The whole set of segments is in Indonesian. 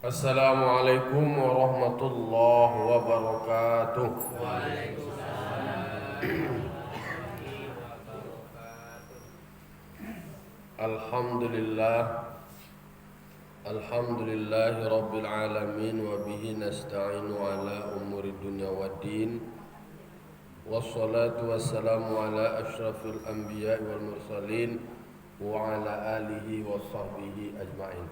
Assalamualaikum warahmatullahi wabarakatuh. Alhamdulillah. Alhamdulillahi rabbil alamin wa bihi nasta'inu ala umuri dunya waddin. Wassalatu wassalamu ala asyrafil anbiya'i wal mursalin wa ala alihi wa sahbihi ajma'in.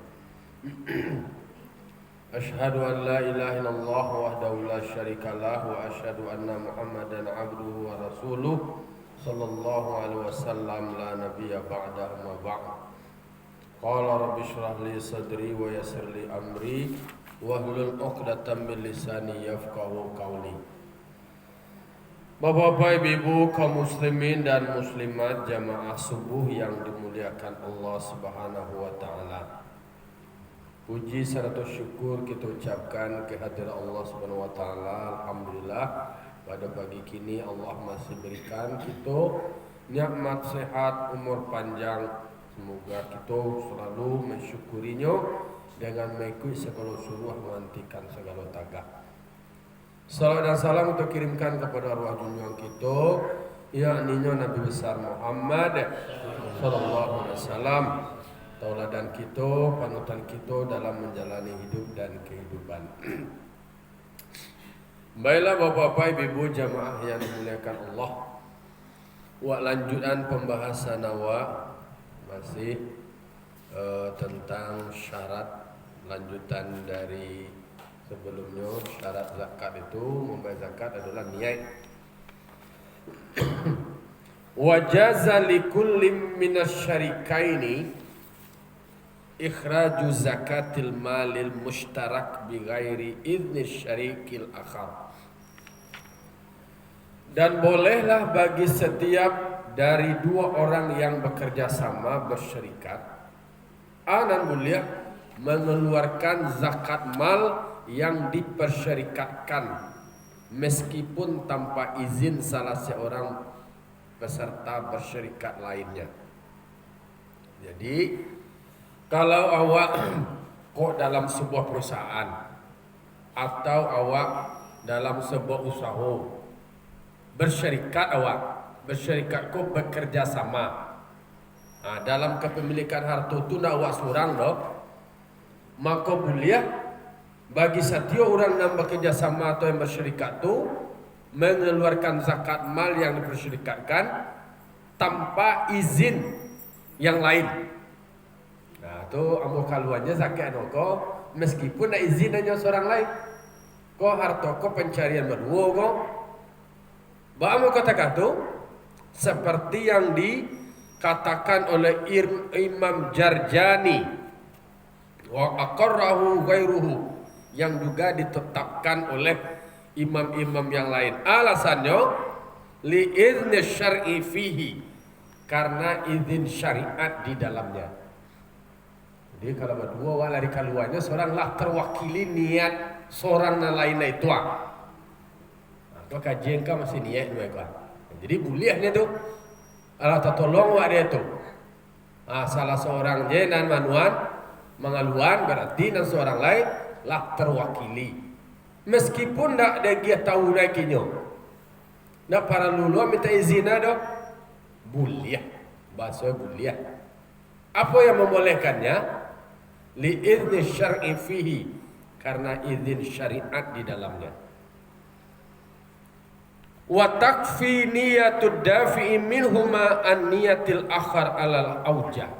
Ashhadu an la ilaha illallah wahdahu la syarika lah wa ashhadu anna Muhammadan abduhu wa rasuluh sallallahu alaihi wasallam la nabiyya ba'dahu ma ba'd. Qala rabbi shrah li sadri wa yassir li amri wahlul 'uqdatam min lisani yafqahu qawli. Bapak-bapak, ibu, kaum muslimin dan muslimat jamaah subuh yang dimuliakan Allah Subhanahu wa taala. Puji serta syukur kita ucapkan kehadiran Allah Subhanahu wa taala. Alhamdulillah pada pagi kini Allah masih berikan kita nikmat sehat, umur panjang. Semoga kita selalu mensyukurinya dengan mengikuti segala suruh, menghentikan segala tagak. Salam dan salam untuk kirimkan kepada arwah junjungan kita, yakni Nabi besar Muhammad sallallahu alaihi wasallam, tauladan kita, panutan kita dalam menjalani hidup dan kehidupan. Baiklah bapak-bapak, ibu jamaah yang dimuliakan Allah. Lanjutan pembahasan masih tentang syarat, lanjutan dari sebelumnya. Syarat zakat itu, membayar zakat adalah niat. Wajaza likullim minasyarikaini ikhraju zakatil malil mushtarak bighairi idzni syarikil akhar. Dan bolehlah bagi setiap dari dua orang yang bekerja sama bersyarikat, anan mulia, mengeluarkan zakat mal yang dipersyarikatkan meskipun tanpa izin salah seorang peserta bersyarikat lainnya. Jadi kalau awak kok dalam sebuah perusahaan atau awak dalam sebuah usaha bersyarikat, bersyarikat kok bekerja sama. Dalam kepemilikan harta itu nak awak seorang dok, maka boleh bagi setiap orang yang bekerja sama atau yang bersyarikat itu mengeluarkan zakat mal yang dipersyarikatkan tanpa izin yang lain. Tu ambo kaluannya zakat kau meskipun nak izin hanya seorang lain. Kau harta kau pencarian berdua kau. Bahamu katakan tu seperti yang dikatakan oleh Imam Jarjani wa aqarrahu ghairuhu, yang juga ditetapkan oleh imam-imam yang lain. Alasannya li izni syar'i fihi, karena izin syariat di dalamnya. Jadi kalau berdua wala di kaluannya seorang lah terwakili niat seorang yang lainnya itu. Kau kajian kau masih niat juga. Jadi bolehnya tu Allah tertolong wa dia tu. Salah seorang je dan manuan mengaluan berarti dan seorang lain lah terwakili. Meskipun tak ada dia tahu lagi-nya. Nak para lulu minta izin ada. Boleh. Bahasa boleh. Apa yang membolehkannya? Li izni syar'i fihi, karena izin syariat di dalamnya. Wa takfi niyatud dafi'i minhuma an niyatil akhar alal aujah.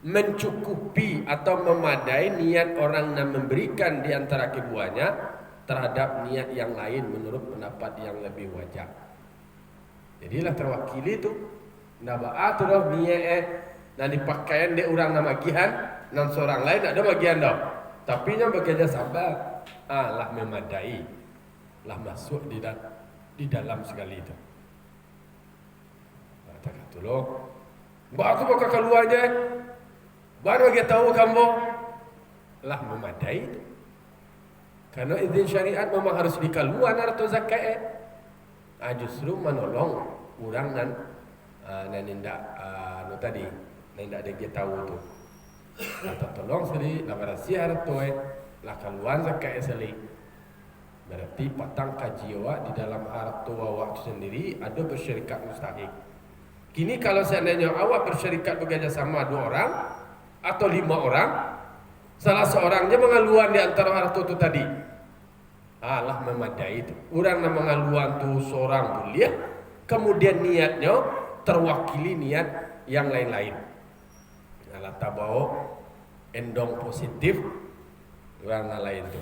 Mencukupi atau memadai niat orang yang memberikan di antara keduanya terhadap niat yang lain menurut pendapat yang lebih wajar. Jadilah terwakili itu nabaa tu dah niat dan dipakaian dia orang nama gihan dan seorang lain ada bagian dah. Tapi yang bekerja sama lah memadai, lah masuk di dalam segala itu. Katakan tu loh. Bah tu bakal keluarnya. Baru kita tahu kamu lah memadai itu. Karena izin syariat memang harus dikeluar harta zakat. Justru menolong orang dan nindak tadi nindak dia tahu tu. Kata tolong sekali lah berhasil harta lah kaluan zakat asli. Berarti patang kaji awak di dalam harta awak itu sendiri ada bersyarikat mustahik. Kini kalau seandainya awak bersyarikat bekerjasama 2 orang atau 5 orang, salah seorangnya mengaluan di antara harta itu tadi, Allah memadai itu. Orang yang mengaluan tu seorang boleh, kemudian niatnya terwakili niat yang lain-lain. Allah tabau endong positif orang lain tu.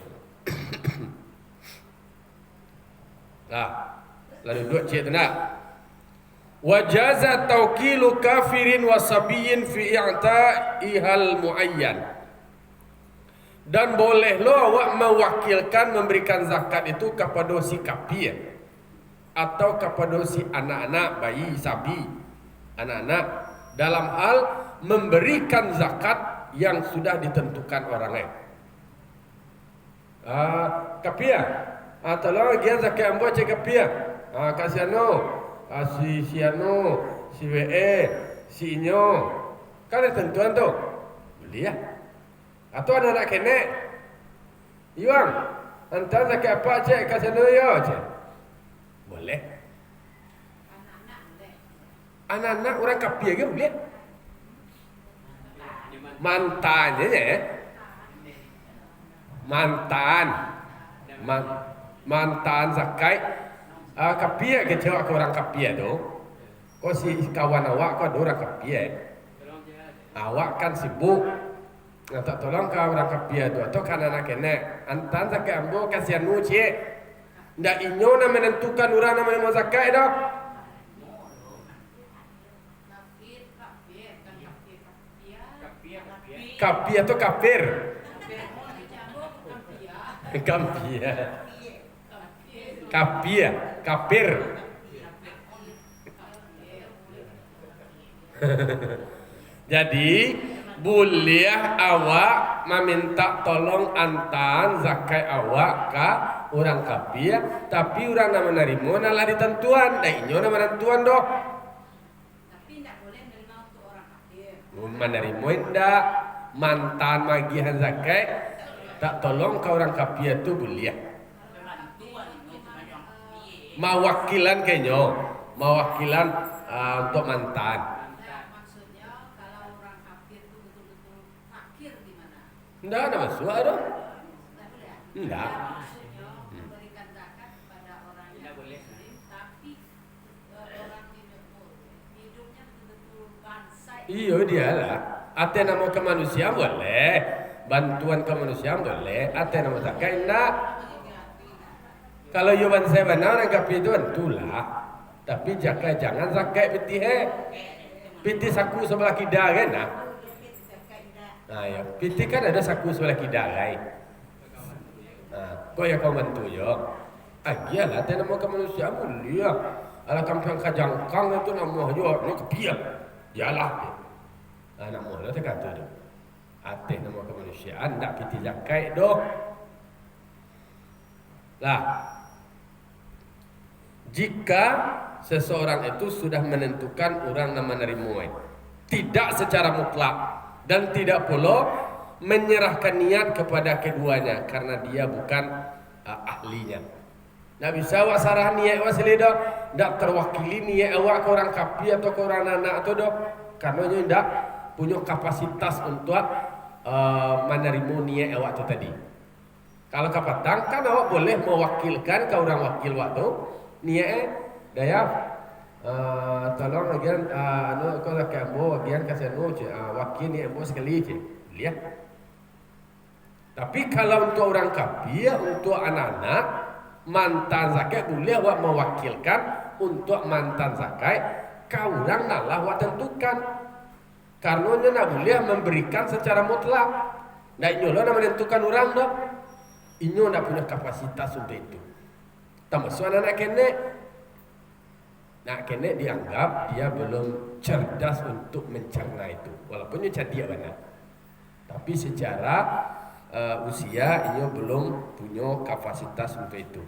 Nah, lalu dua cik nak. Wajaza tawkilu kafirin wasabiyin fi i'ta'ihal muayyan. Dan boleh lo awak mewakilkan memberikan zakat itu kepada si kafir atau kepada si anak-anak, bayi, sabi, anak-anak dalam hal memberikan zakat yang sudah ditentukan orangnya. Kafir, tolong dia zakat ambo cek kafir. Kasiano, si anu, si WE, si inyo. Kan ada tentuan tu. Beli ya. Atau anak-anak kene Iwang hantar zakat apa cik kat sana ya cik? Boleh. Anak-anak orang kafir ke boleh? Mantannya ya. Mantan zakat kafir ke cewek orang kafir tu. Kau si kawan awak kau ada orang kafir. Awak kan sibuk. Nah, tak tolong kau orang kafir tu atau kan anak kene antan zakat ambo kasihan nu cik ndak inyo na menentukan orang nama mau zakat dah kafir atau kafir kafir jadi boleh awak meminta tolong antan zakat awak ke orang kafir, tapi orang nak menerima nalah ditentuan, dah inyo nak menentuan doh. Tapi tidak boleh menerima untuk orang kafir. Menerima indak mantan magihan zakat, tak tolong ke orang kafir tu boleh. Mawakilan kenyo, mawakilan untuk mantan. Tidak ada masuk ada. Tidak. Memberikan zakat kepada orang yang muslim, tapi orang hidupnya betul-betul bangsa. Iya dia lah. Ate nama kemanusiaan boleh, bantuan kemanusiaan boleh. Ate nama zakat tidak. Kalau you bangsa benar orang kafir itu bantulah. Tapi jangan zakat piti piti saku sebelah kidal kan nah. Nah ya, piti kan ada saku sebelah kidal kan. Nah, kau yang kau bantu yo. Iyalah, dia nama kemanusiaan mulia. Ala kampung kajangkang itu nama yo, nak kepia. Iyalah. Anak muda tu kata tu. Ate nama kemanusiaan tak piti zakat doh. Lah. Jika seseorang itu sudah menentukan orang nama menerima, tidak secara mutlak dan tidak pula menyerahkan niat kepada keduanya karena dia bukan ahlinya. Tak bisa awak sarah niat awak selidah, tak terwakili niat awak ke orang kafir atau ke orang anak tu doh, karena dia tak punya kapasitas untuk menerima niat awak tu tadi. Kalau kapatang kan awak boleh mewakilkan ke orang wakil waktu niat daya tolong bagian anu kau nak ambo bagian kasih anu wakil ni ambo sekali je lihat. Tapi kalau untuk orang kafir, untuk anak-anak mantan zakat boleh awak mewakilkan untuk mantan zakat kau orang nalah awak tentukan. Karena nak boleh memberikan secara mutlak. Ndak inyo nak menentukan orang dah. Inyo ndak punya kapasitas untuk itu. Termasuk anak kene. Nak kene dianggap dia belum cerdas untuk mencerna itu. Walaupun dia cerdik benar. Tapi secara usia ia belum punya kapasitas untuk itu.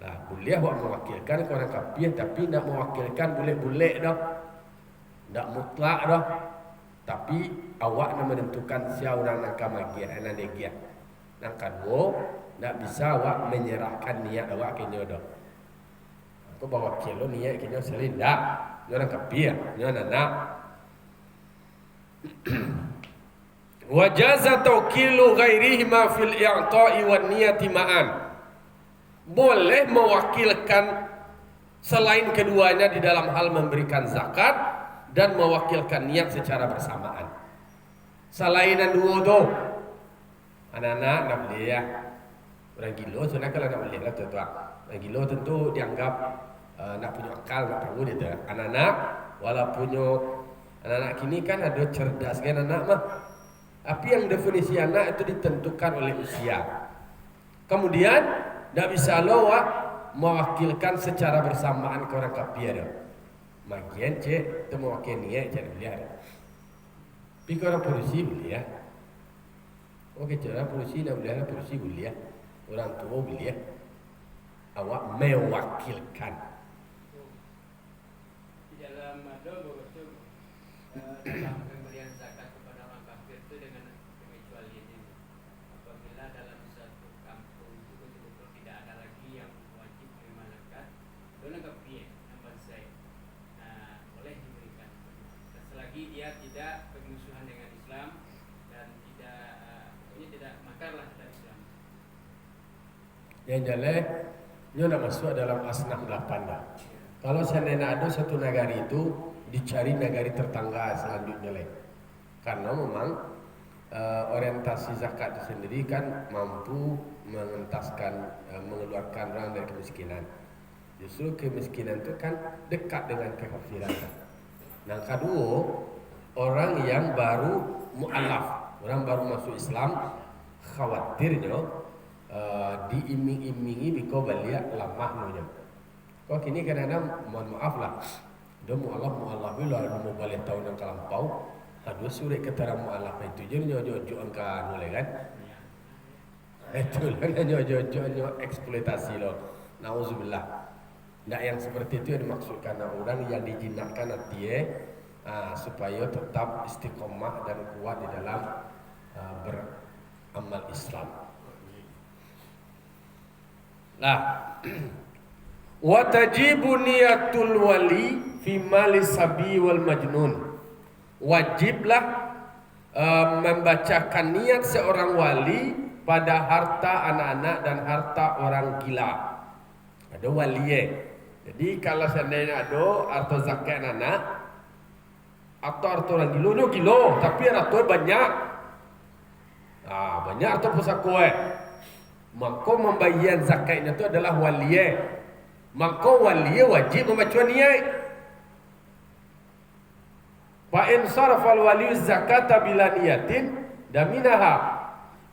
Nah, boleh awak mewakilkan ke orang kafir, tapi nak mewakilkan boleh-boleh dah. Tak mutlak dah. Tapi awak nak menentukan siapa orang nak kamagia, nak degia. Nak kadwo, nak bisa awak menyerahkan niat awak ke nyodo. Aku bawa kilo niat ke nyodo selindak, nyodo kapia, nyodo nak. Wajaza tawkilu ghairihima fil i'ta'i wan niyati ma'an. Boleh mewakilkan selain keduanya di dalam hal memberikan zakat dan mewakilkan niat secara bersamaan. Selainan dua tu, anak-anak nak beli ya. Orang gilo sebenarnya kalau nak beli lah tuan-tuan. Orang gilo tentu dianggap nak punya akal, nak tahu dia tu. Anak-anak walaupun anak-anak kini kan ada cerdas kan anak mah. Tapi yang definisi anak itu ditentukan oleh usia. Kemudian tak bisa lo mewakilkan secara bersamaan ke orang kapia dah. Magian cek, itu mewakil niat cek beliau. Tapi kalau orang polisi boleh ya. Oke, cara polisi nak beliau polisi boleh ya. Orang tua boleh ya. Awak mewakilkan. Di dalam doa itu dalam pemberian zakat kepada orang kafir itu dengan pengecualian ini. Apabila dalam satu kampung itu betul-betul tidak ada lagi yang wajib menerima zakat, orang kafir yang bangsa boleh diberikan. Selagi dia tidak bermusuhan dengan Islam dan tidak makarlah dari Islam. Yang jelas, nyo nak masuk dalam asnaf 8 dah. Kalau seandainya ada satu negara itu dicari negara tetangga selanjutnya lain. Karena memang orientasi zakat itu sendiri kan mampu mengentaskan, mengeluarkan orang dari kemiskinan. Justru kemiskinan itu kan dekat dengan kekafiran. Nah, kedua, orang yang baru mu'alaf, orang baru masuk Islam, khawatirnya diiming-imingi biko balik lamah nunya. Kau kini kadang-kadang mohon maaf lah, dia mu'alaf bila mau balik tahun yang kelampau, ada surat ketara mu'alaf itu je nyojo angka nolai kan? Itu lah nyojo eksploitasi lo. Nauzubillah. Ndak yang seperti itu yang dimaksudkan orang yang dijinakkan hati supaya tetap istiqomah dan kuat di dalam beramal Islam. Nah, wa tajibu niyatul wali fi mali sabi wal majnun. Wajiblah membacakan niat seorang wali pada harta anak-anak dan harta orang gila. Ada waliye. Jadi kalau seandainya ada harta zakat anak atau harta orang gilo, tapi harta banyak. Banyak harta pusaka. Maka membayar zakatnya itu adalah waliye. Maka waliye wajib membaca niat. Fa in sarfa al-wali zakata bila niyatin daminaha.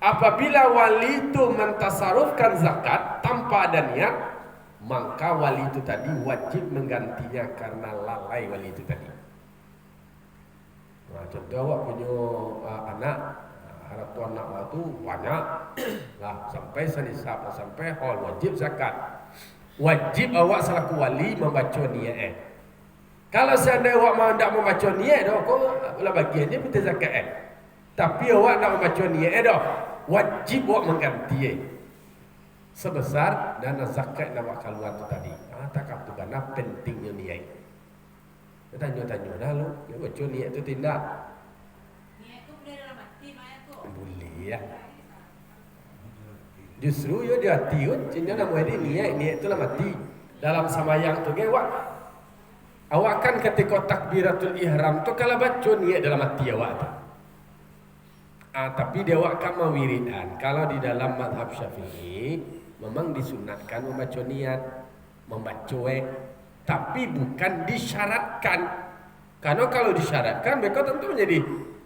Apabila wali itu mentasarufkan zakat tanpa ada niat, maka wali itu tadi wajib menggantinya karena lalai wali itu tadi. Nah, contoh awak punya anak, harap tuan anak itu banyak lah sampai senisab sampai hal wajib zakat. Wajib awak selaku wali membaca niat. Kalau seandainya awak mau tidak membaca niat dah, kau lah bagiannya betul zakat. Tapi awak nak membaca niat dah, wajib awak mengganti sebesar dana zakat yang awak keluar tu tadi. Tak tu karena pentingnya niat. Tanya-tanya dah lu, dia baca niat tu tindak. Niat tu boleh dalam hati Maya tu. Boleh ya. Justru dia hati kan, cina nama dia niat tu lah mati. Dalam samayang tu ke awak kan ketika takbiratul ihram tu kalau baca niat dalam hati awak tu. Tapi dia awak kan mawiridan. Kalau di dalam mazhab Syafi'i memang disunatkan membaca niat, membaca tapi bukan disyaratkan. Karena kalau disyaratkan mereka tentu menjadi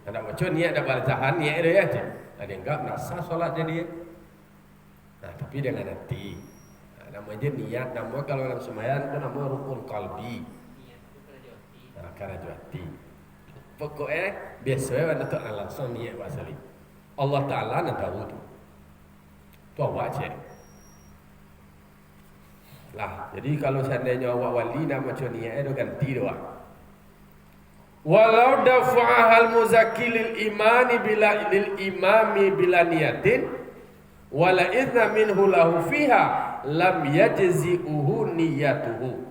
ada baca niat, ada balacahan niat dia ya. Ada enggak nak sah solat jadi. Tapi dengan hati. Namanya niat, nama kalau dalam sembahyang itu nama rukun qalbi. Karena hati. Pokoknya biasanya anda tu langsung niat wasali. Allah Taala nak tahu tu. Tu awak cek. Lah, jadi kalau seandainya awak wali nak macam niat itu ganti doa. Walau dafa'ahal muzakki lil imami bila niyatin wala idna minhu lahu fiha lam yajzi'uhu niyatuhu.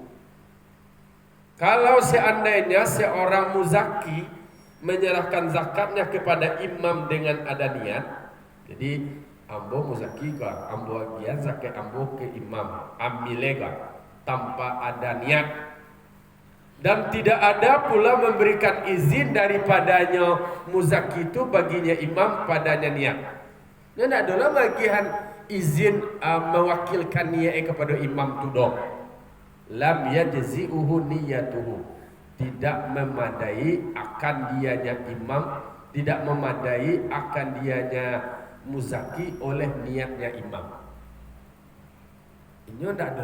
Kalau seandainya seorang muzaki menyerahkan zakatnya kepada imam dengan ada niat, jadi ambo muzaki ka ambo agian zakat ambo ke imam ambilega tanpa ada niat, dan tidak ada pula memberikan izin daripadanya muzaki itu baginya imam padanya niat. Dia tidak ada bagian izin mewakilkan niat kepada imam tu doh. Lam yajzi'uhu niyatuhu, tidak memadai akan dianya imam, tidak memadai akan dianya muzaki oleh niatnya imam. Ini tidak ada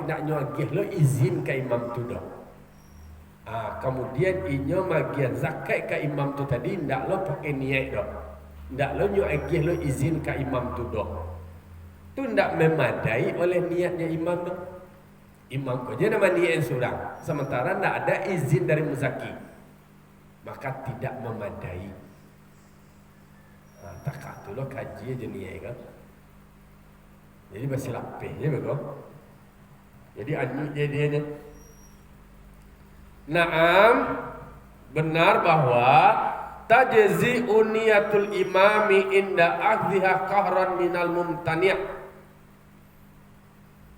nak nyagih lo izin ke imam tu doh. Kemudian inyo bagian zakat ke imam tu tadi ndak lo pakai niat doh. Ndak lo nyuagih lo izin ke imam tu doh. Tu ndak memadai oleh niatnya imam doh. Imam ko je nama niat surang, sementara ndak ada izin dari muzaki, maka tidak memadai. Tak kata lo kaji aja niat kan. Jadi masih lapehnya begitu. Jadi anu jadinya. Naam, benar bahwa tajzi'u niyatul imami inda akhdhiha qahran minal mumtani'.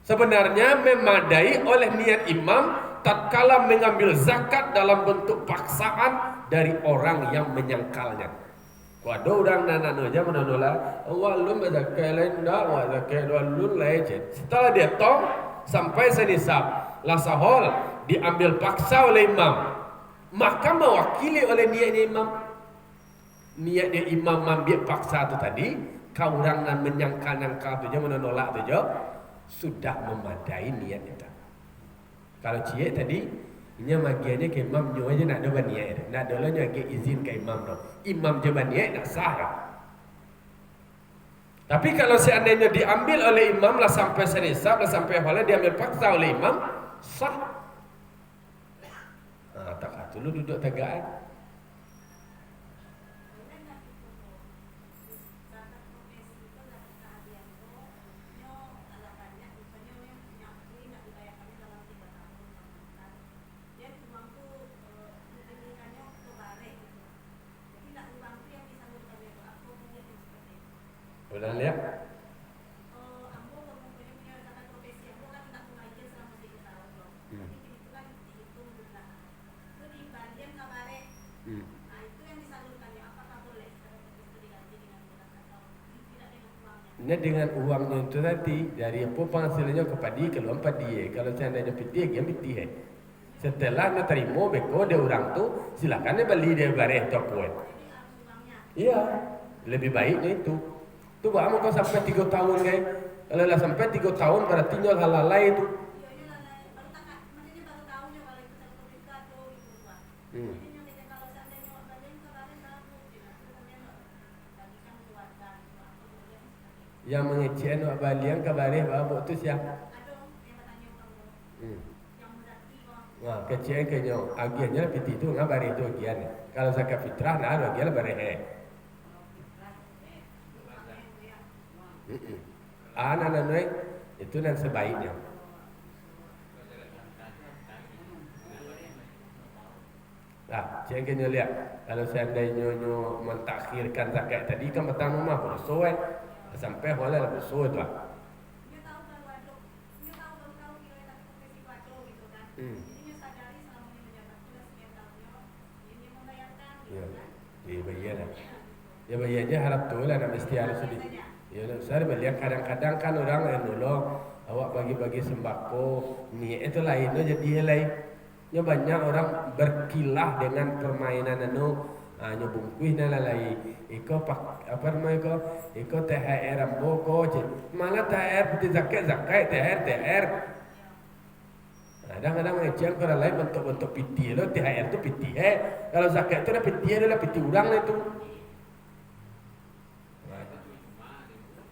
Sebenarnya memadai oleh niat imam tatkala mengambil zakat dalam bentuk paksaan dari orang yang menyangkalnya. Ada orang nana aja menolak, walum zakat lain dah, wa zakat walum lain. Setelah dia tong sampai senisab, la sahol diambil paksa oleh imam, maka mewakili oleh niatnya imam. Niatnya imam ambil paksa itu tadi, kau orang nan menyangkal tu je menolak tu je, sudah memadai niat itu. Kalau cie tadi, ini magiannya ke imam nyo aja nak ada niat, nak ada lah ke izin ke imam tu. Imam je niat nak sah tak? Tapi kalau seandainya diambil oleh imam lah sampai senisab lah sampai halal diambil paksa oleh imam, sah. Tak kata lu duduk tegak. Udah lihat? Ini dengan uangnya itu nanti dari apa penghasilannya kepada kalau empat dia, kalau seandainya piti dia piti. Setelah nak terima beko dia orang tu silakan dia beli dia bareh tu apa. Iya, lebih baiknya itu. Tu bahamu kau sampai 3 tahun kan? Kalau lah sampai 3 tahun berarti nyol halalai itu. Yang mengecek nak baliang kabareh bawa tu siapa? Wah, kecek kenyo agiannya piti tu ngabareh tu agian. Kalau zakat fitrah nah agian bareh. Anak itu nan sebaiknya. Jangan lihat kalau seandainya nyo mentakhirkan zakat tadi kan petang rumah bersuai sampai halal bersuai tu. Ya, bayarlah. Ya bayarnya harap tu lah nak mesti harus sedih. Ya, saya melihat kadang-kadang kan orang yang nolong awak bagi-bagi sembako, niat itu lain, jadi lain. Ya banyak orang berkilah dengan permainan nyo bungkus dan lain. Iko apa namanya iko? Iko THR ambo ko, malah THR putih zakat THR. Kadang-kadang macam kalau lain bentuk-bentuk piti lo THR tu piti kalau zakat tu dah piti adalah piti urang lah itu.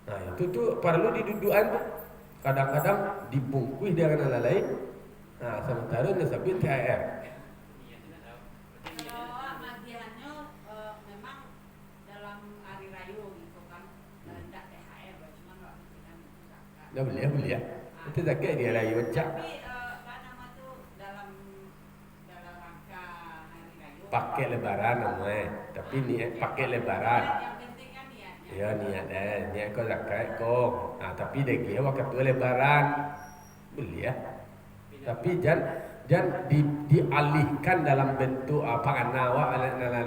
Nah itu tu perlu didudukan tu. Kadang-kadang dibungkus dengan lain. Nah sementara dia sabit THR. Dah boleh ya. Itu zakat dia raya cak. Tapi apa nama tuh dalam rangka hari raya. Pakai lebaran namanya. Tapi niat pakai lebaran. Yang penting kan niatnya. Ya niat niat kau zakat kau. Nah tapi dia waktu tu lebaran. Boleh ya. Tapi jangan dialihkan dalam bentuk apa anawa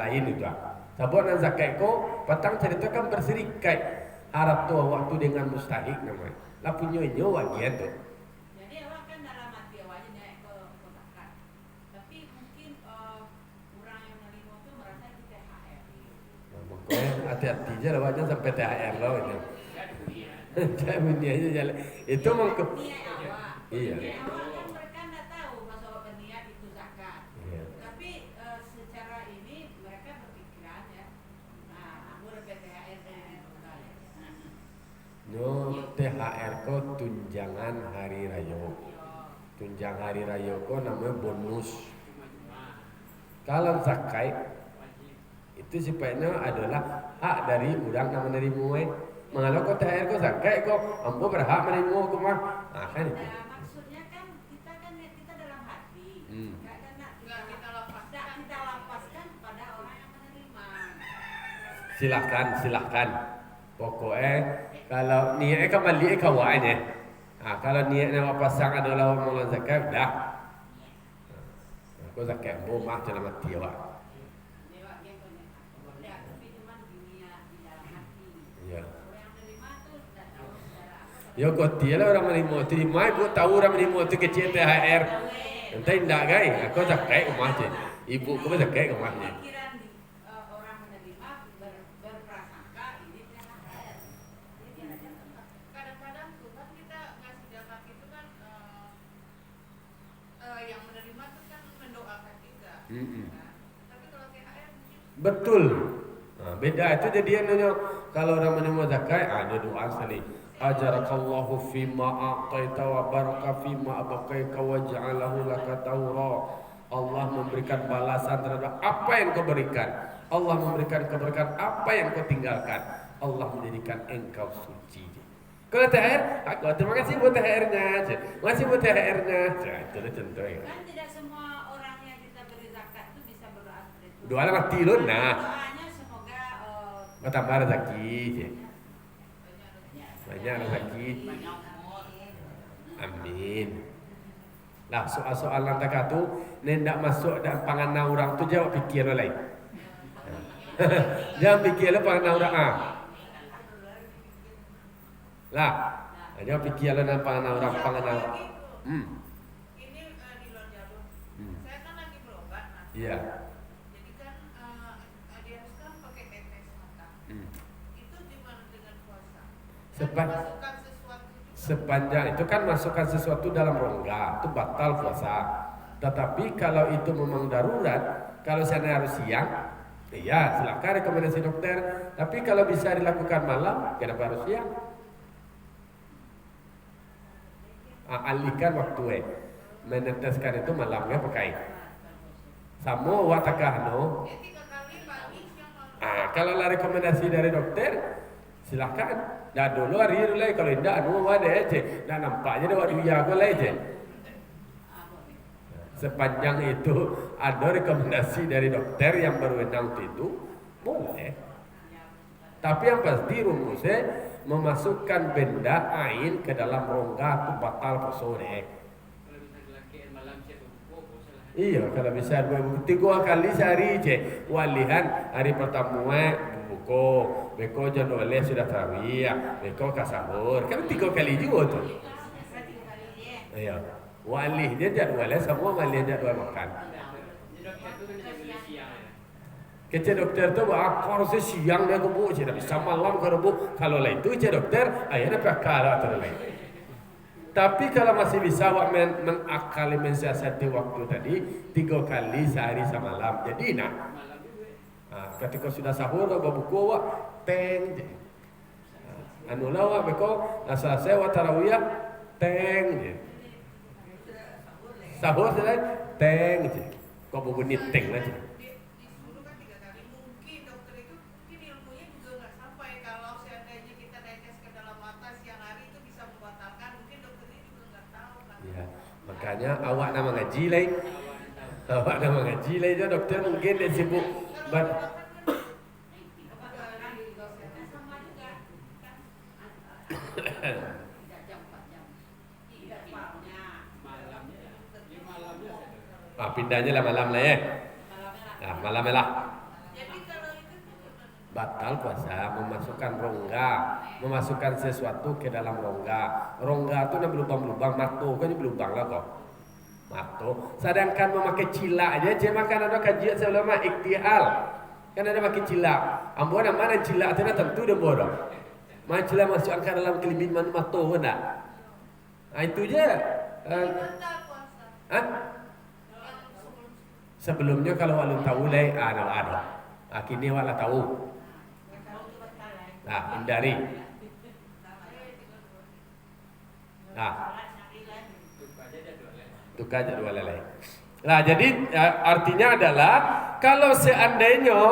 lain itu. Sabun dan zakat kau patang cerita kan berserikat harap tu waktu dengan mustahik namanya. Lah punya bagian tu. Jadi awak kan dalam hati awaknya naik ke zakat. Tapi mungkin orang yang menerima tu merasa itu THR. Makanya hati-hati je lah banyak sampai THR lah ini. Saya bunyi aja jalan. Itu mau ke. Niat awak. Iya. Niat awak kan mereka tidak tahu masa awak berniat itu zakat. Iya. Tapi secara ini mereka berpikiran ya. Nah, aku dapat THR dan No THR ko tunjangan hari raya. Tunjang hari raya ko namanya bonus. Kalau zakat itu sifatnya adalah hak dari orang yang menerima. Mengalau ko THR ko zakat ko ambo berhak menerima ko mah. Ah kan itu. Nah, maksudnya kan kita dalam hati. Enggak kan kita lapaskan pada orang yang menerima. Silahkan. Pokoknya kalau niatnya kembali ke kawannya. Kalau niatnya pasang adalah mengelola zakat, dah. Aku zakat rumah dalam hati awak. Dewa dia punya. Ya, tapi cuma dunia di dalam hati. Ya. Orang yang menerima tuh tidak tahu secara apa. Ya kau tiada orang menerima terima, aku tahu orang menerima tu kecil THR. Entah tidak guys, aku zakat rumah je. Ibu aku zakat rumahnya. Pikiran orang menerima berprasangka ini THR. Jadi ada tempat. Kadang-kadang tuh kan kita ngasih zakat itu kan yang menerima tuh kan mendoakan juga. Kan? Tapi kalau THR mungkin Betul. Beda itu jadi nanya kalau orang menerima zakat, ada doa sekali. Ajarakallahu fima a'taita wa baraka fima abaqaika wa ja'alahu laka tawra. Allah memberikan balasan terhadap apa yang kau berikan. Allah memberikan keberkahan apa yang kau tinggalkan. Allah menjadikan engkau suci. Kalau THR, aku terima kasih buat THR-nya. Terima kasih buat THR-nya. Itu contohnya. Kan tidak semua orang yang kita beri zakat itu bisa berdoa seperti itu. Doa mati lu nah. Doanya semoga Bertambah rezeki. Banyak rezeki. Amin. Lah soal-soal lantak tu nendak masuk dalam panganan orang tu jawab fikir lain. Jangan fikir lah panganan orang Lah, jangan fikir lah dalam panganan orang panganan. ini di luar jalur. Saya kan lagi berobat mas. Iya. Jadi kan diharuskan pakai tetes mata. Itu gimana dengan puasa? Kan masukkan sesuatu juga. Sepanjang itu kan masukkan sesuatu dalam rongga itu batal puasa. Tetapi kalau itu memang darurat, kalau saya harus siang, iya silakan rekomendasi dokter. Tapi kalau bisa dilakukan malam, kenapa harus siang? Alihkan waktu meneteskan itu malamnya pakai. Sama watakah no. Ya 3 kali pagi siang malam. Kalau lah rekomendasi dari dokter, silakan. Dah dulu hari dulu kalau tidak anu ada aja. Dah nampaknya dah waktu aku lah aja. Sepanjang itu ada rekomendasi dari dokter yang berwenang itu boleh. Tapi yang pasti rumusnya memasukkan benda ain ke dalam rongga itu batal sore. Kalau bisa dilakukan malam siapa buku, bosan lah. Iya, kalau bisa 2 kali sehari je. Walihan hari pertama buku, beko jadwalnya sudah tarawih, beko kasahur. Kan 3 kali juga tu. Iya. Walih dia jadwalnya semua walih jadwal makan. Jadi dokter tu kan boleh siang ya. Kecil dokter tu akor siang dia kebu je, tapi sama malam kebu. Kalau lah itu je dokter, ayah nak kalah terlalu. Tapi kalau masih bisa awak mengakali mensiasati waktu tadi 3 kali sehari semalam. Jadi nak. Malam juga. Ketika sudah sahur awak buku awak teng je. Anu lah awak beko selesai awak tarawih teng je. Sahur selesai teng je. Kau bunyi teng aja. Disuruh kan 3 kali. Mungkin dokter itu mungkin ilmunya juga nggak sampai kalau seandainya kita tetes ke dalam mata siang hari itu bisa membatalkan Makanya awak nama ngaji lain. Awak nama ngaji lain je doktor mungkin dia sibuk. sama juga kan tidak jam 4 jam tidak malamnya Malamnya ya. Ini malamnya saya. Pindahnya lah malam lah ya. malamnya Nah, malam lah. Jadi kalau itu tuh gimana? Batal puasa memasukkan rongga, memasukkan sesuatu ke dalam rongga. Rongga itu nak berlubang-lubang, mato kan ini berlubang lah kok. Mato. Sedangkan memakai cila aja, je makan ada kajian selama iktihal. Kan ada pakai cila. Ambo nama mana cila itu tentu dia bodoh. Mana cila masukkan dalam kelimin mana mato kan tak? Nah itu je. Batal puasa. Hah? Yang sebelum Sebelumnya kalau walun tahu leh, ada. Kini wala tahu. Nah, hindari. Nah, tukar jadwal lelai. Nah, jadi artinya adalah kalau seandainya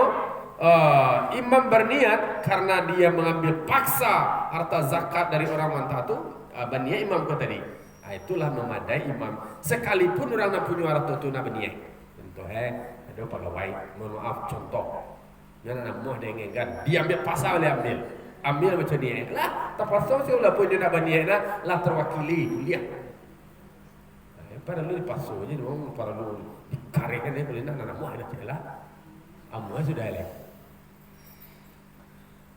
imam berniat karena dia mengambil paksa harta zakat dari orang mantah itu, berniat imam kau tadi. Nah, itulah memadai imam. Sekalipun orang nak punya harta itu nak berniat. Contoh ada pegawai, mohon maaf contoh. Yang nak muah dengan kan, dia ambil paksa boleh ambil macam ni lah. Terpaksa saya lah pun dia nak berniat lah terwakili kuliah. Pada lu dipasuk je dong, pada lu dikarekan dia boleh nak muah dah jelah. Amuah sudah elok.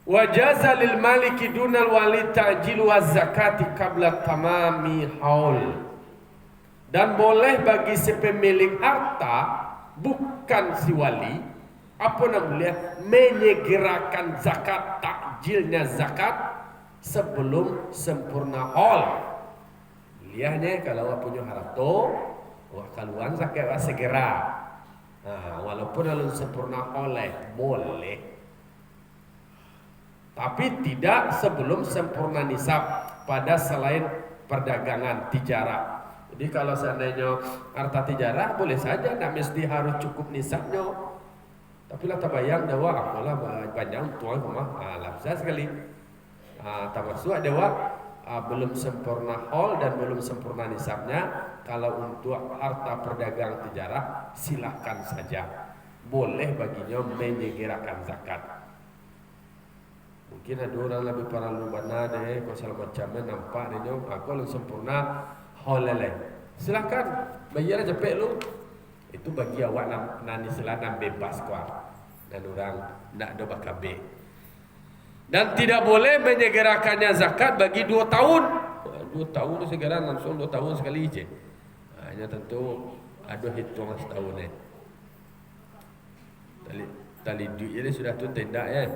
Wajaza lil maliki dunal wali ta'jilu az-zakati qabla tamami haul. Dan boleh bagi si pemilik harta bukan si wali apa namanya menyegerakan zakat, takjilnya zakat sebelum sempurna haul. Lihatnya kalau awak punya harta, awak keluar zakat awak segera. Walaupun alun sempurna oleh boleh, tapi tidak sebelum sempurna nisab pada selain perdagangan tijarah. Jadi kalau seandainya harta tijarah boleh saja, tak mesti harus cukup nisabnya. Tapi lah terbayang dewa apalah banyak tuan rumah labzah sekali. Termasuk dewa belum sempurna haul dan belum sempurna nisabnya. Kalau untuk harta perdagang tijarah silakan saja, boleh baginya menyegerakan zakat. Mungkin ada orang lebih para lubana deh, kalau salah macamnya nampak dia aku belum sempurna haul leleh. Silakan bayar cepet lu. Itu bagi awak nani selanan bebas kuat dan orang nak ada bakabe. Dan tidak boleh menyegerakannya zakat bagi 2 tahun. 2 tahun segera langsung 2 tahun sekali je. Hanya tentu ada hitungan setahun ni. Tali duit ini sudah tu tindak ya.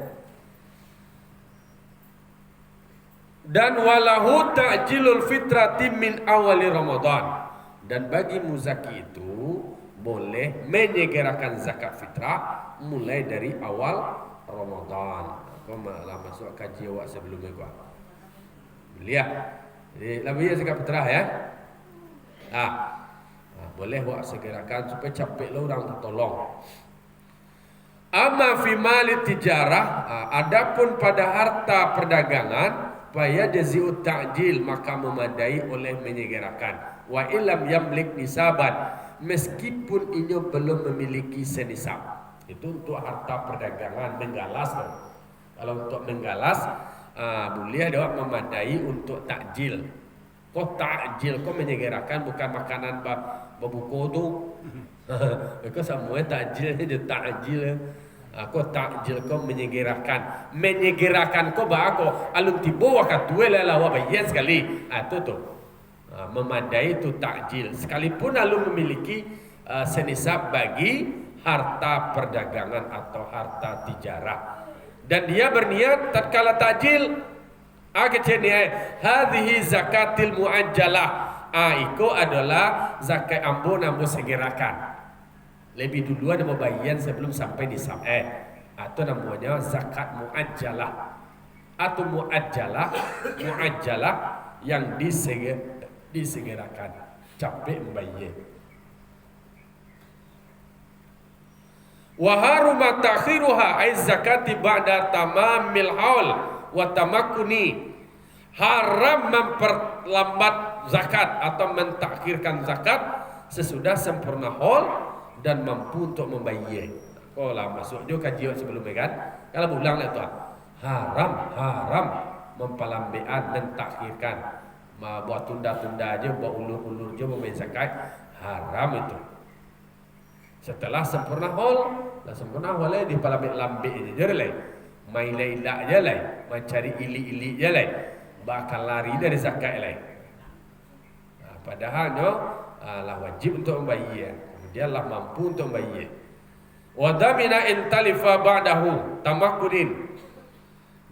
Dan walahu ta'jilul fitrati min awali Ramadan. Dan bagi muzaki itu boleh menyegerakan zakat fitrah mulai dari awal Ramadan. Kau malah masuk kaji awak sebelumnya gua. Lihat. Jadi lebih zakat fitrah ya. Boleh awak segerakan supaya capek lah orang tolong. Amma fi mali tijarah, adapun pada harta perdagangan, faya jazi'ut ta'jil maka memadai oleh menyegerakan. Wa illam yamlik nisaban, meskipun ia belum memiliki senisab. Itu untuk harta perdagangan menggalas. Kalau untuk menggalas, boleh dia memadai untuk takjil. Kau takjil, kau menyegerakan bukan makanan berbuka tu. Kau semua takjil je takjil. Kau takjil kau menyegerakan. Menyegerakan kau bahago alun tibo wakat dua lawa bayan sekali. Itu tu. Memadai itu takjil. Sekalipun alun memiliki senisab bagi harta perdagangan atau harta tijarah. Dan dia berniat tatkala takjil hadhihi zakatil muajjalah. Itu adalah zakat ambo nambo segerakan. Lebih duluan nama bagian sebelum sampai nisab. Atau namanya zakat muajjalah. Atau muajjalah yang disegerakan. Capek membayar. Wa haruma ta'khiruha ay zakati ba'da tamamil haul wa tamakkuni. Haram memperlambat zakat atau mentakhirkan zakat sesudah sempurna haul dan mampu untuk membayar. Oh lah masuk juga kajian sebelumnya kan. Kalau ulang lah tuan, haram mempelambian dan takhirkan. Buat tunda-tunda aja, buat ulur-ulur aja membayar zakat, haram itu. Setelah sempurna haul, di pelambi aja lah. Main lailah aja lah, mencari ili-ili aja lah. Bakal lari dari zakat lah. Padahalnya lah wajib untuk membayar. Kemudian lah mampu untuk membayar. Wa damina in talifa ba'dahu tamakunin,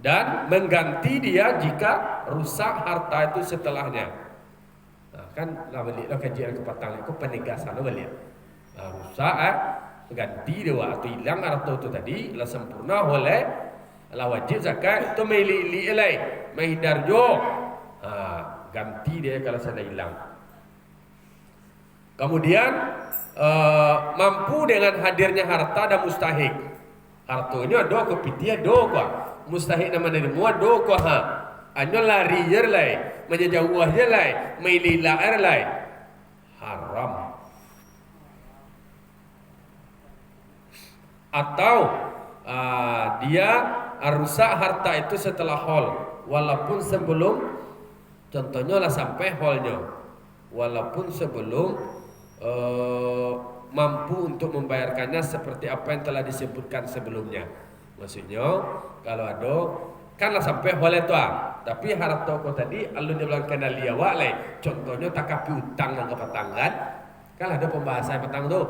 dan mengganti dia jika rusak harta itu setelahnya. Kan lah balik lah kajian kepatang itu penegasan lah balik. Rusak ganti dia atau hilang harta itu tadi lah sempurna oleh lah wajib zakat itu meli-li elai menghindar jo. Ganti dia kalau sudah hilang. Kemudian mampu dengan hadirnya harta dan mustahik. Hartanya do ko pitia do ko. Mustahik nama dari mua do ko ha. Anyo lari jer lai, menjauh je lai, melila lai. Haram. Atau dia rusak harta itu setelah haul, walaupun sebelum, contohnya lah sampai haulnya, walaupun sebelum mampu untuk membayarkannya seperti apa yang telah disebutkan sebelumnya. Maksudnya kalau ada kan lah sampai oleh tuan, tapi harta kau tadi alun dia bilang kena liawak leh. Contohnya takapi utang dan kepatangan, kan ada pembahasan petang tu.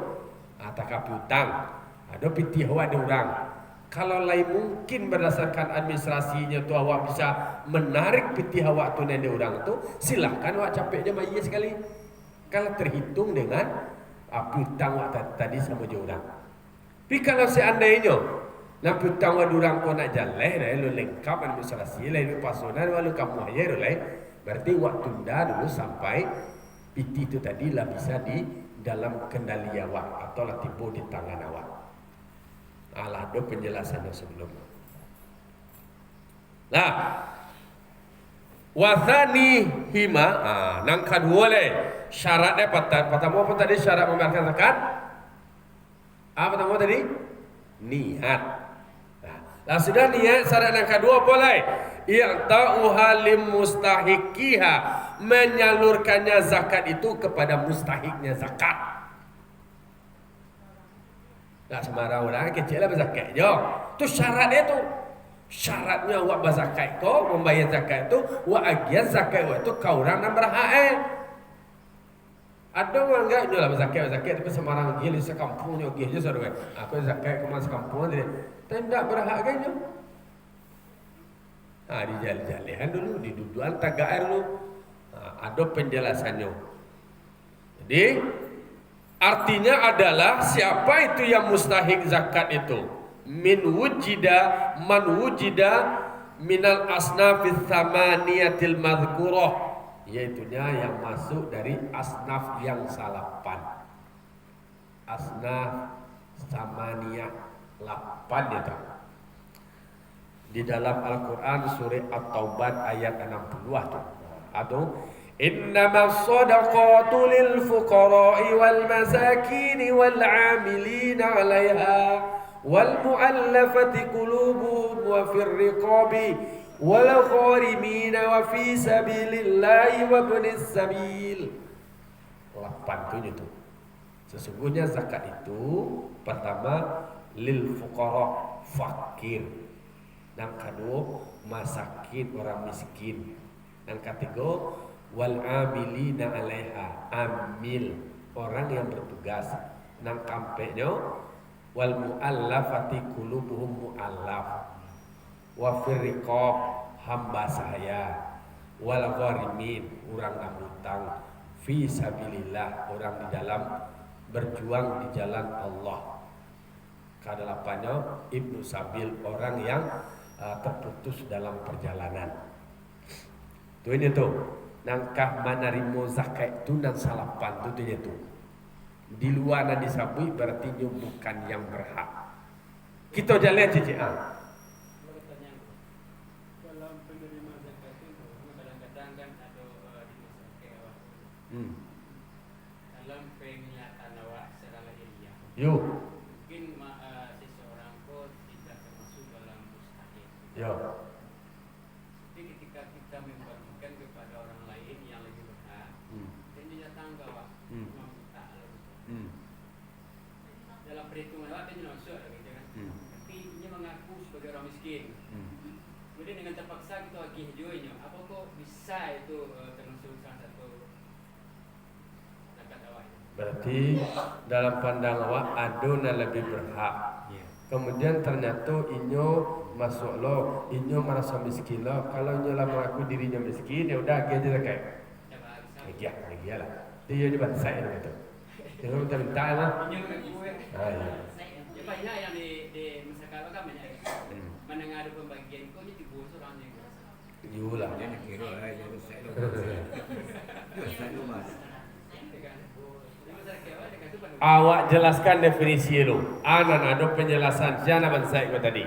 Takapi utang, ada piti awak ada orang. Kalau lain mungkin berdasarkan administrasinya tu awak bisa menarik piti awak tu nende orang tu, silahkan awak capeknya bayar sekali. Kalau terhitung dengan piutang awak tadi sama je orang. Tapi kalau seandainya nak piutang awak orang kau nak jalan lu lengkap administrasi lain pasonan walau kamu aja lain, berarti awak tunda dulu sampai piti itu tadi lah bisa di dalam kendali awak atau lah tiba di tangan awak. Alah ada penjelasannya sebelum. Nah, wathani hima, nang kedua le syaratnya pertama apa tadi syarat membayarkan zakat? Apa pertama tadi? Niat. Nah, sudah niat syarat yang kedua boleh i'ta'uha lim mustahiqiha, menyalurkannya zakat itu kepada mustahiknya zakat. Nah, sembarang orang kecil lah berzakat je. Tu syaratnya tu. Syaratnya awak berzakat kau membayar zakat tu, awak agian zakat awak tu kau orang yang berhak. Ada orang enggak jual berzakat tapi sembarang gila sekampungnya gila je saudara. Aku zakat ke mas kampung dia. Tak berhak kan je. Di jalan-jalan dulu, di duduan tagak air dulu. Ada penjelasannya. Jadi artinya adalah siapa itu yang mustahik zakat itu? Man wujida minal asnafis thamaniyatil madhkurah, yaitunya yang masuk dari asnaf yang salapan. Asnaf thamaniyah 8 itu. Di dalam Al-Quran surah At-Taubah ayat 60 tu. Atau إنما الصدقات للفقراء والمساكين والعاملين عليها والمؤلفة قلوبهم وفي الرقاب والغارمين وفي سبيل الله وابن السبيل. 8 itu. Sesungguhnya zakat itu pertama lil fuqara, fakir. Yang kedua masakin, orang miskin. Yang ketiga wal amilina 'alaiha, amil, orang yang bertugas. Nang kampenya wal muallafati qulubuhum, muallaf. Wa firriqab, hamba saya. Wal gharimin, orang yang hutang. Fi sabilillah, orang di dalam berjuang di jalan Allah. Kedelapannya ibnu sabil, orang yang terputus dalam perjalanan. Tu ini tu. Nangkah menerima zakat itu dan salapan itu. Di luar dan disabui berarti bukan yang berhak. Kita jalan cici dalam penerima zakat itu kadang-kadang kan ada di masyarakat dalam penglihatan awak secara lahiriah. Yo. Mungkin seseorang kok tidak termasuk dalam mustahil. Yo. Tapi ketika kita membagikan kepada orang lain yang lebih berhak, dan dia tangga awak memang tak lalu. Dalam perhitungan awak dia masuk gitu kan. Tapi dia mengaku sebagai orang miskin. Kemudian dengan terpaksa kita agih jualnya. Apa kok bisa itu termasuk salah satu zakat awak? Berarti dalam pandang awak adona lebih berhak. Kemudian ternyata inyo masuk lo, inyo merasa miskin lo. Kalau inyo lah mengaku dirinya miskin, ya udah dia aja kayak. Lagi lah. Dia di bangsa itu betul. Dia minta lah. Inyo mengaku ya. Iya. Ya banyak yang di masyarakat kan banyak. Mendengar ada pembagian kok jadi bos orang yang Yulah. Dia nak kira lah, dia besar tu. Besar tu mas. Awak jelaskan definisi lo. Anan ada penjelasan siapa bangsa itu tadi.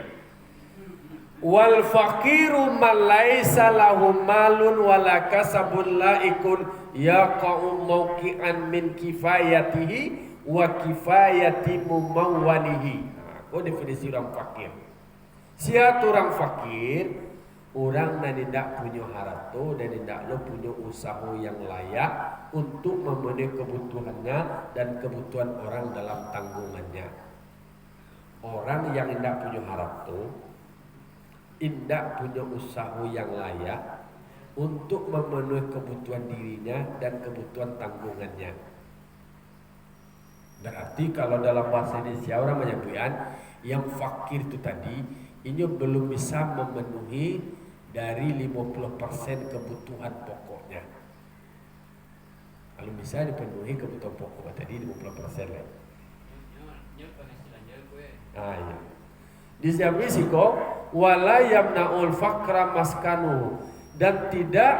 Wal faqiru man laisa lahu malun wala kasabun laikun yaqa'u mawqi'an min kifayatihi wa kifayati mumawwalihi. Nah, definisi orang fakir. Siapa orang fakir? Orang yang tidak punya harta dan tidak punya usaha yang layak untuk memenuhi kebutuhannya dan kebutuhan orang dalam tanggungannya. Orang yang tidak punya harta, tidak punya usaha yang layak untuk memenuhi kebutuhan dirinya dan kebutuhan tanggungannya. Berarti kalau dalam bahasa Indonesia orang menyebutkan yang fakir itu tadi, ini belum bisa memenuhi dari 50% kebutuhan pokoknya. Kalau bisa dipenuhi kebutuhan pokok tadi 50% lah. Iya. Di sini siko wala yamnaul faqra maskanu, dan tidak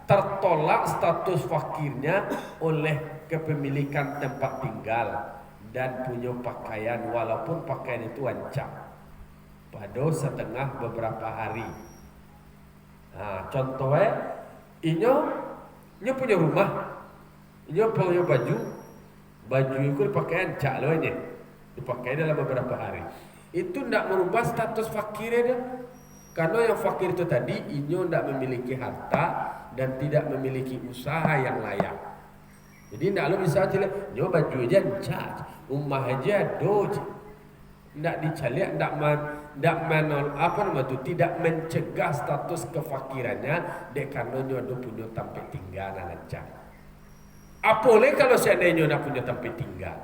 tertolak status fakirnya oleh kepemilikan tempat tinggal dan punya pakaian, walaupun pakaian itu ancam pada setengah beberapa hari. Nah, contohnya inyo punya rumah, inyo punya baju itu dipakai ancak loh ini, dipakai dalam beberapa hari. Itu tidak merubah status fakirnya dia. Karena yang fakir itu tadi inyo tidak memiliki harta dan tidak memiliki usaha yang layak. Jadi tidak lo bisa cile, inyo baju aja ancak, rumah aja doj, tidak dicaliak, tidak mencegah status kefakirannya dek karena nyodo punya tempat tinggal dan ancam. Apalagi kalau seandainya nyodo punya tempat tinggal,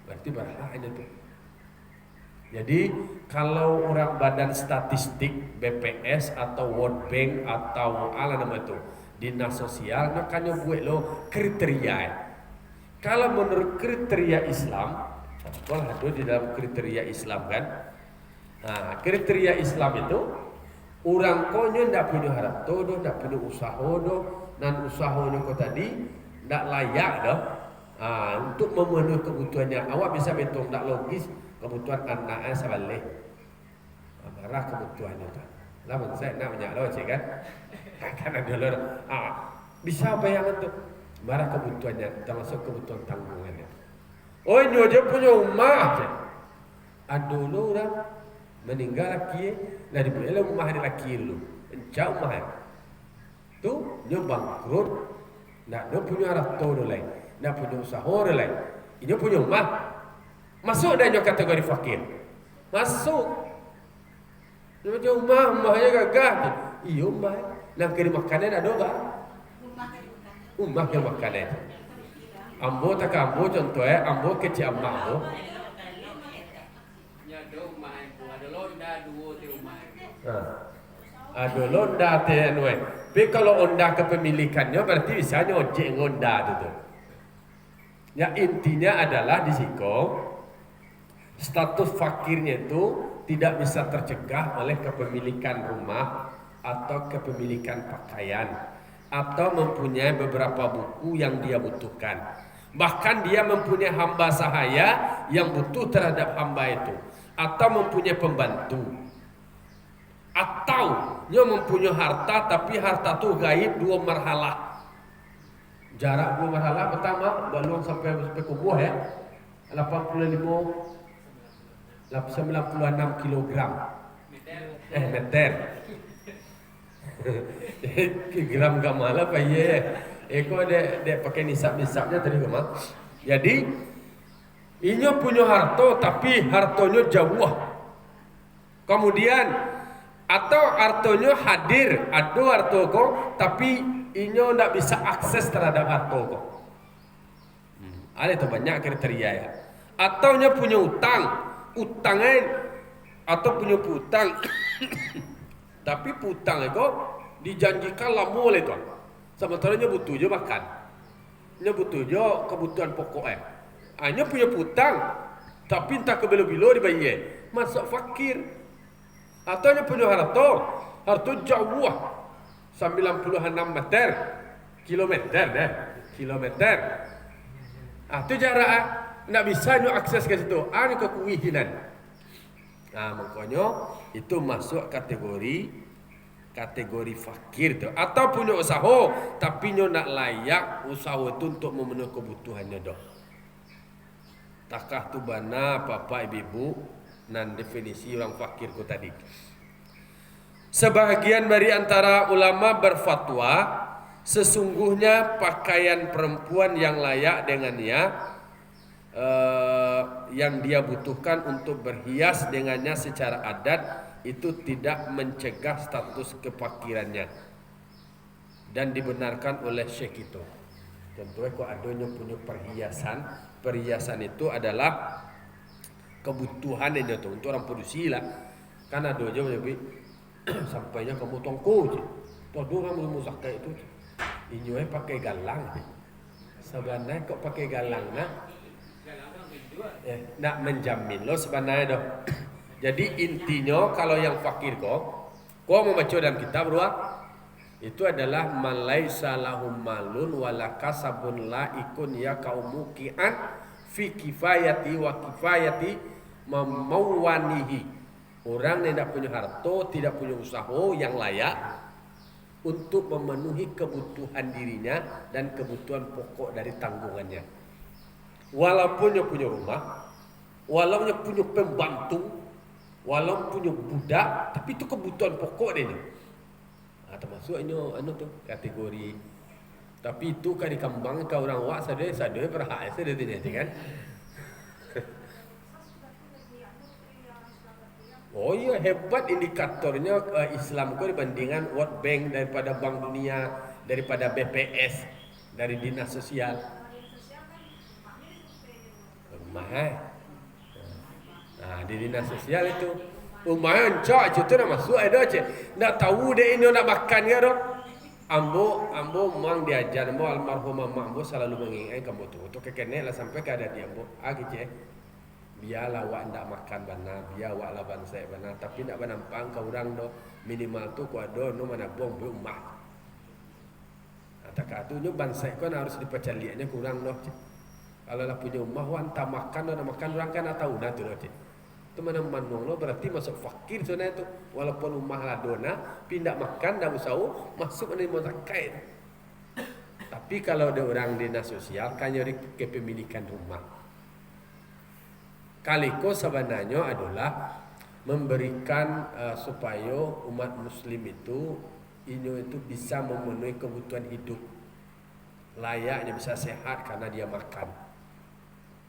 berarti berhaknya tuh. Jadi kalau orang badan statistik BPS atau World Bank atau ala nama itu dinas sosial, makanya buat lo kriteria. Kalau menurut kriteria Islam, kalau ada di dalam kriteria Islam kan. Nah, kriteria Islam itu orang konyo ndak punya harta do, ndak punya usaha do, dan usahanya kau tadi ndak layak do. Untuk memenuhi kebutuhannya, awak bisa hitung ndak logis kebutuhan anaknya sebalik. Marah kebutuhannya tu. Lah saya nak banyak lo cik kan. Kan ada lo. Bisa bayangkan tu. Marah kebutuhannya termasuk kebutuhan tanggungannya. Oh ini dia punya rumah je. Aduh lo orang meninggal laki, lah dibeli rumah di laki lu, jauh mahal. Tu dia bangkrut, nak dia punya harta tu lain, nak punya usaha tu lain. Dia punya rumah, masuk dah dia kategori fakir, masuk. Dia punya rumahnya gagah, iya rumah, nak kiri makanan ada tak? Rumah kiri makanan. Ambo tak ambo contohnya, ambo kecil ambo. Ada londa dua di rumah. Ada londa teh nuai. Tapi kalau onda kepemilikannya berarti bisa ojek ngonda itu. Ya intinya adalah di siko status fakirnya itu tidak bisa tercegah oleh kepemilikan rumah atau kepemilikan pakaian atau mempunyai beberapa buku yang dia butuhkan. Bahkan dia mempunyai hamba sahaya yang butuh terhadap hamba itu, atau mempunyai pembantu, atau dia mempunyai harta tapi harta itu gaib dua marhalah. Jarak belum masalah. Pertama, balong sampai kumuh ya. 96 kilogram. Meter. Gram gak malah apa ye. Eko dek pakai nisab-nisabnya tadi kemana. Jadi inyo punya harto tapi hartonya jauh. Kemudian atau hartonya hadir, ada harto ko tapi inyo ndak bisa akses terhadap harto ko. Ada itu banyak kriteria ya. Atau nya punya utangnya atau punya putang tapi putang itu dijanjikan lama oleh tuan. Sementara nya butuh je makan. Nya butuh je kebutuhan pokoknya. Hanya punya putang tapi entah ke bilo-bilo dibayar. Masuk fakir. Atau nya punya harto jauh 96 meter kilometer. Itu jarak ndak bisa nyu akses ke situ. Ini kekuihinan. Makanya itu masuk kategori fakir tu. Atau punya usaha tapi nyo nak layak usaha itu untuk memenuhi kebutuhannya doh. Takah tu bana bapak ibu nan definisi orang fakir ku tadi. Sebahagian dari antara ulama berfatwa sesungguhnya pakaian perempuan yang layak dengannya yang dia butuhkan untuk berhias dengannya secara adat itu tidak mencegah status kefakirannya dan dibenarkan oleh syekh itu. Contohnya kok adanya punya perhiasan itu adalah kebutuhan itu untuk orang produksi lah. Kan ada aja lebih sampainya kamu tongko je. Tuh orang mau zakat itu inyoe pakai galang. Sebenarnya kok pakai galang nah? Nak menjamin lo sebenarnya doh. Jadi intinya kalau yang fakir kau mau baca dalam kitab berdua itu adalah malaisa lahum malun wala kasabun la ikun ya kaumukian fi kifayati wa kifayati mamawanihi. Orang yang tidak punya harta, tidak punya usaha yang layak untuk memenuhi kebutuhan dirinya dan kebutuhan pokok dari tanggungannya. Walaupun dia punya rumah, walaupun dia punya pembantu, walaupun punya budak, tapi itu kebutuhan pokok dia. Termasuk ini tu kategori. Tapi itu kan dikembang ke orang wak sadar berhak sadar kan. Oh iya, hebat indikatornya Islam kau dibandingkan World Bank, daripada Bank Dunia, daripada BPS, dari Dinas Sosial. Di Dinas Sosial itu lumayan cak itu nak masuk ada cak. Nak tahu dia ini nak makan ke dok. Ambo mang diajar, ambo almarhum mama ambo selalu mengingatkan kamu tu kekenek lah sampai ke ada dia ambo. Cak. Biarlah awak ndak makan bana, biar awak lah bangsa bana, tapi ndak menampang ke orang do minimal tu ku ada no mana bom rumah. Tak katunya bangsa kan harus dipercaliannya kurang do. Kalau lah punya rumah wan tak makan dan makan orang kan tahu nah tu do. Itu mana manong lo berarti masuk fakir sebenarnya tu. Walaupun rumah lah dona, pindah makan dah usaha masuk menerima zakat. Tapi kalau ada orang dinas sosial kan nyari kepemilikan rumah. Kaliko sebenarnya adalah memberikan supaya umat muslim itu bisa memenuhi kebutuhan hidup layaknya, bisa sehat karena dia makan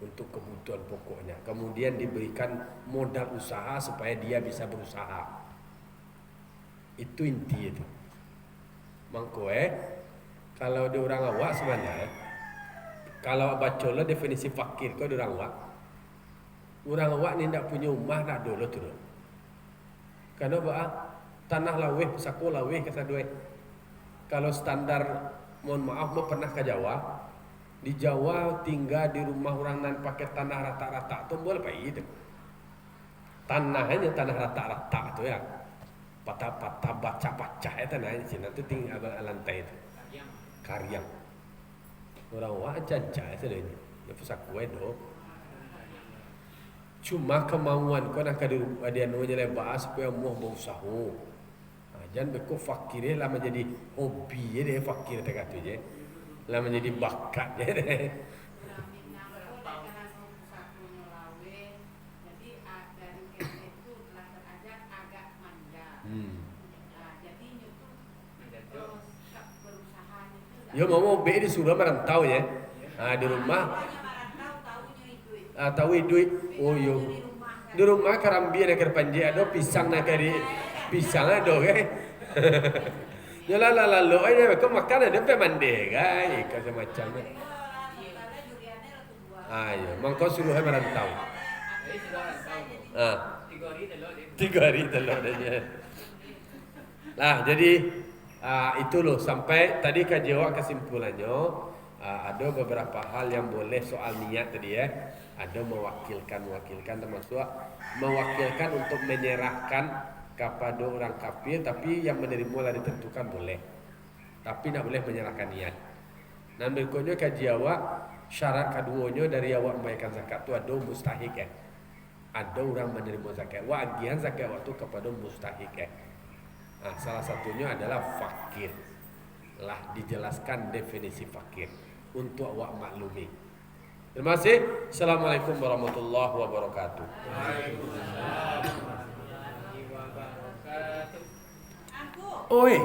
untuk kebutuhan pokoknya. Kemudian diberikan modal usaha supaya dia bisa berusaha. Itu inti itu. Mangkoe kalau ada orang awak sebenarnya kalau baca lah definisi fakir kau ada orang awak. Orang awak ni tak punya rumah nak dulu tu. Karena tanah laweh pesako laweh kesadue. Kalau standar mohon maaf mau pernah ke Jawa. Di Jawa tinggal di rumah orang nan pakai tanah rata-rata tu boleh apa itu. Tanahnya tanah rata-rata tu ya. Patah-patah baca-baca itu tanahnya sini tu tinggal lantai itu. Karyang. Orang awak janca itu dia. Dia pesako itu. Cuma kemauan kau nak ada dia nuanya lebar supaya mau berusaha. Jangan berko fakir lah menjadi hobi dia fakir tak kata je. lah menjadi bakatnya deh. Yo mau be disuruh merantau ya. Nah, di rumah tahu duit. Oh yo. Di rumah karambi nak kerpanji ada pisang nak kari pisang ada ke. Ya lalu aja kau makan ada pe mandi kai kau macam ni. Ayo, mangkau suruh merantau. Jadi sudah tahu. Ah, 3 hari telur dia. 3 hari telur aja. Nah, jadi itu loh sampai tadi Kak Jawa kesimpulannya ada beberapa hal yang boleh soal niat tadi ya. Ada mewakilkan termasuk mewakilkan untuk menyerahkan kepada orang kafir, tapi yang menerima lah ditentukan boleh. Tapi nak boleh menyerahkan niat. Dan berikutnya Kak Jawa syarat keduanya dari awak membayarkan zakat itu ada mustahik ya. Ada orang menerima zakat. Wagian zakat waktu kepada mustahik ya. Nah, salah satunya adalah fakir. Lah dijelaskan definisi fakir untuk awak maklumi. Terima kasih. Assalamualaikum warahmatullahi wabarakatuh. Waalaikumsalam warahmatullahi wabarakatuh. Aku. Oi.